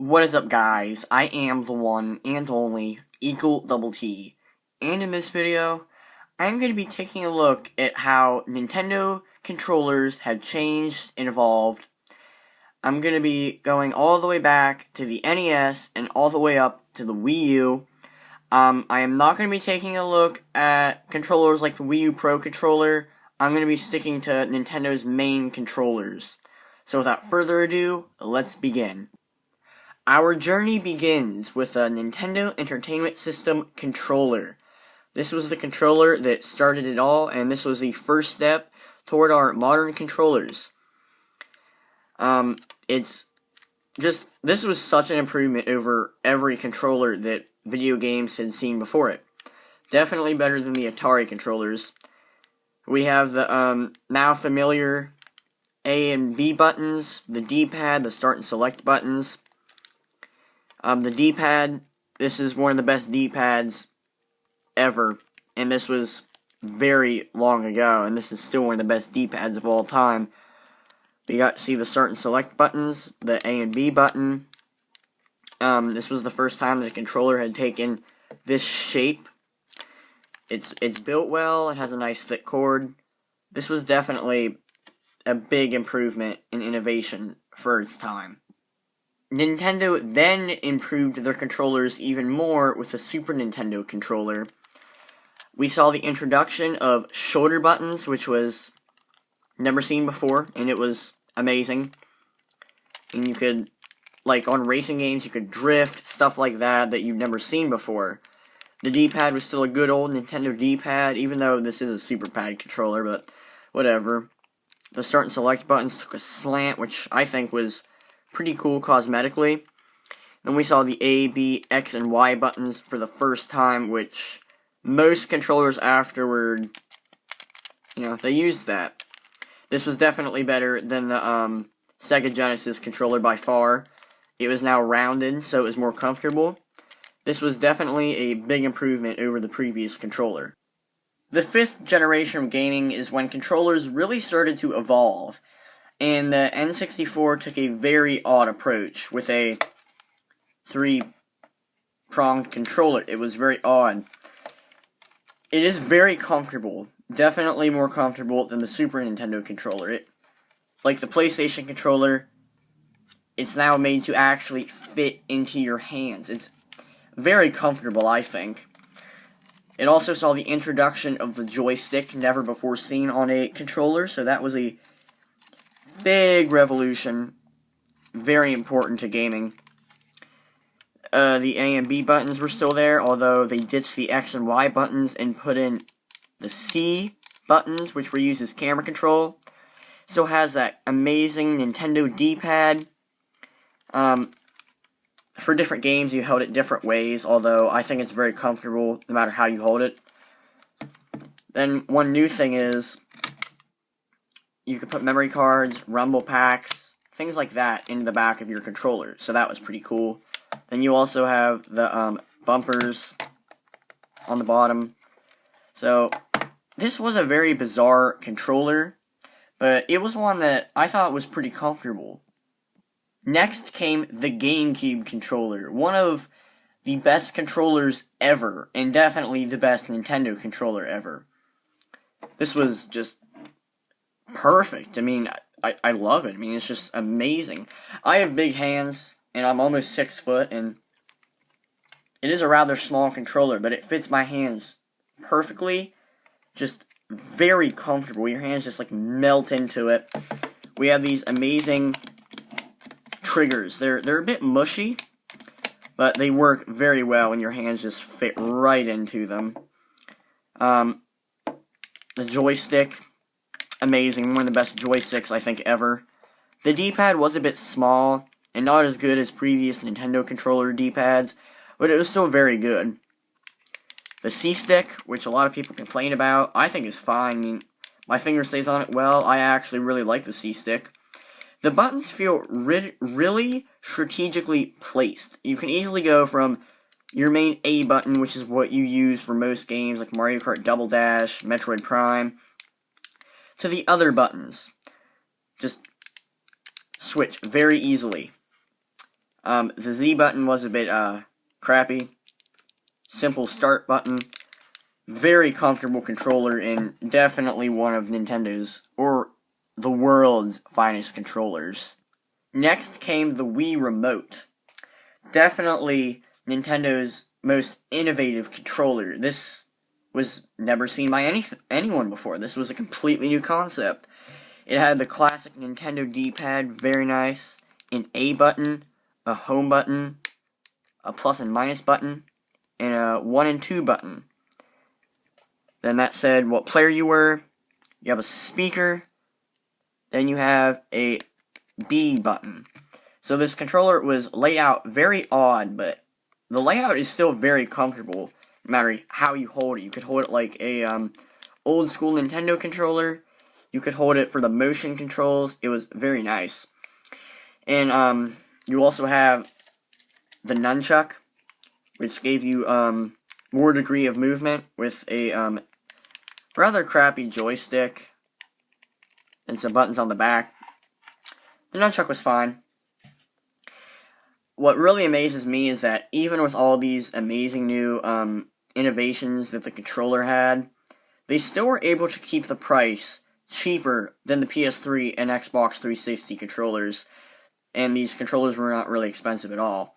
What is up, guys? I am the one and only Eagle Double T, and in this video, I'm going to be taking a look at how Nintendo controllers have changed and evolved. I'm going to be going all the way back to the NES and all the way up to the Wii U. I am not going to be taking a look at controllers like the Wii U Pro controller. I'm going to be sticking to Nintendo's main controllers. So without further ado, let's begin. Our journey begins with a Nintendo Entertainment System controller. This was the controller that started it all, and this was the first step toward our modern controllers. This was such an improvement over every controller that video games had seen before it. Definitely better than the Atari controllers. We have the now familiar A and B buttons, the D-pad, the start and select buttons. The D-pad, this is one of the best D-pads ever, and this was very long ago, and this is still one of the best D-pads of all time. You got to see the start and select buttons, the A and B button. This was the first time that a controller had taken this shape. It's built well, it has a nice thick cord. This was definitely a big improvement in innovation for its time. Nintendo then improved their controllers even more with the Super Nintendo controller. We saw the introduction of shoulder buttons, which was never seen before, and it was amazing. And you could, like on racing games, you could drift, stuff like that you've never seen before. The D-pad was still a good old Nintendo D-pad, even though this is a Super Pad controller, but whatever. The start and select buttons took a slant, which I think was pretty cool cosmetically. Then we saw the A, B, X, and Y buttons for the first time, which most controllers afterward, they used that. This was definitely better than the Sega Genesis controller by far. It was now rounded, so it was more comfortable. This was definitely a big improvement over the previous controller. The fifth generation of gaming is when controllers really started to evolve. And the N64 took a very odd approach with a three-pronged controller. It was very odd. It is very comfortable. Definitely more comfortable than the Super Nintendo controller. Like the PlayStation controller, it's now made to actually fit into your hands. It's very comfortable, I think. It also saw the introduction of the joystick, never before seen on a controller, so that was a big revolution, very important to gaming. The A and B buttons were still there, although they ditched the X and Y buttons and put in the C buttons, which were used as camera control. Still has that amazing Nintendo D-pad. For different games, you held it different ways, although I think it's very comfortable no matter how you hold it. Then one new thing is you could put memory cards, rumble packs, things like that in the back of your controller, so that was pretty cool. Then you also have the bumpers on the bottom. So this was a very bizarre controller, but it was one that I thought was pretty comfortable. Next came the GameCube Controller, one of the best controllers ever, and definitely the best Nintendo controller ever. This was just perfect. I mean, I love it. I mean, it's just amazing. I have big hands, and I'm almost 6 foot, and it is a rather small controller, but it fits my hands perfectly. Just very comfortable. Your hands just like melt into it. We have these amazing triggers. They're a bit mushy, but they work very well, and your hands just fit right into them. The joystick, amazing, one of the best joysticks I think ever. The D-pad was a bit small and not as good as previous Nintendo controller D-pads, but it was still very good. The C-stick, which a lot of people complain about, I think is fine. I mean, my finger stays on it well. I actually really like the C-stick. The buttons feel really strategically placed. You can easily go from your main A button, which is what you use for most games like Mario Kart Double Dash, Metroid Prime, to the other buttons. Just switch very easily. The Z button was a bit crappy. Simple start button. Very comfortable controller, and definitely one of Nintendo's, or the world's, finest controllers. Next came the Wii Remote. Definitely Nintendo's most innovative controller. This was never seen by anyone before. This was a completely new concept. It had the classic Nintendo D-pad, very nice, an A button, a home button, a plus and minus button, and a 1 and 2 button. Then that said what player you were. You have a speaker. Then you have a B button. So this controller was laid out very odd, but the layout is still very comfortable, no matter how you hold it. You could hold it like a old school Nintendo controller. You could hold it for the motion controls. It was very nice. And you also have the nunchuck, which gave you more degree of movement with a rather crappy joystick and some buttons on the back. The nunchuck was fine. What really amazes me is that even with all these amazing new innovations that the controller had, they still were able to keep the price cheaper than the PS3 and Xbox 360 controllers, and these controllers were not really expensive at all.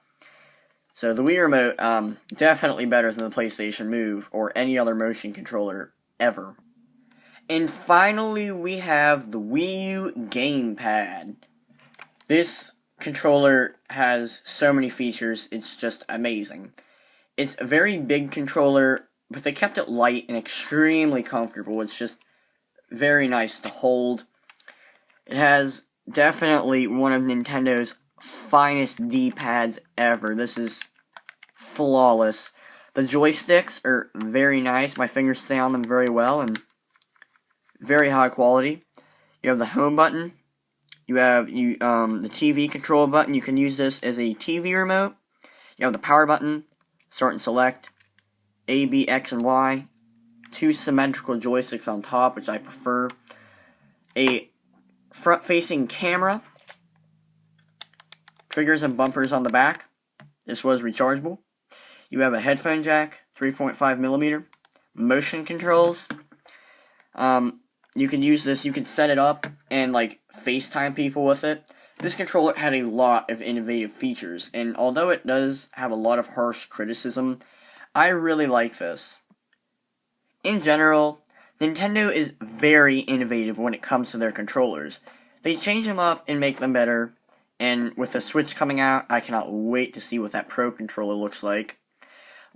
So the Wii Remote, definitely better than the PlayStation Move or any other motion controller ever. And finally, we have the Wii U Gamepad. This controller has so many features, it's just amazing. It's a very big controller, but they kept it light and extremely comfortable. It's just very nice to hold. It has definitely one of Nintendo's finest D-pads ever. This is flawless. The joysticks are very nice. My fingers stay on them very well and very high quality. You have the home button. You have the TV control button. You can use this as a TV remote. You have the power button, start and select, A, B, X, and Y. 2 symmetrical joysticks on top, which I prefer. A front-facing camera. Triggers and bumpers on the back. This was rechargeable. You have a headphone jack, 3.5mm. Motion controls. You can use this, you can set it up and like FaceTime people with it. This controller had a lot of innovative features, and although it does have a lot of harsh criticism, I really like this. In general, Nintendo is very innovative when it comes to their controllers. They change them up and make them better, and with the Switch coming out, I cannot wait to see what that Pro controller looks like.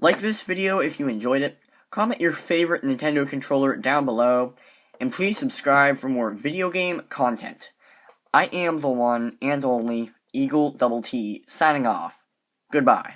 Like this video if you enjoyed it, comment your favorite Nintendo controller down below, and please subscribe for more video game content. I am the one and only Eagle Double T, signing off. Goodbye.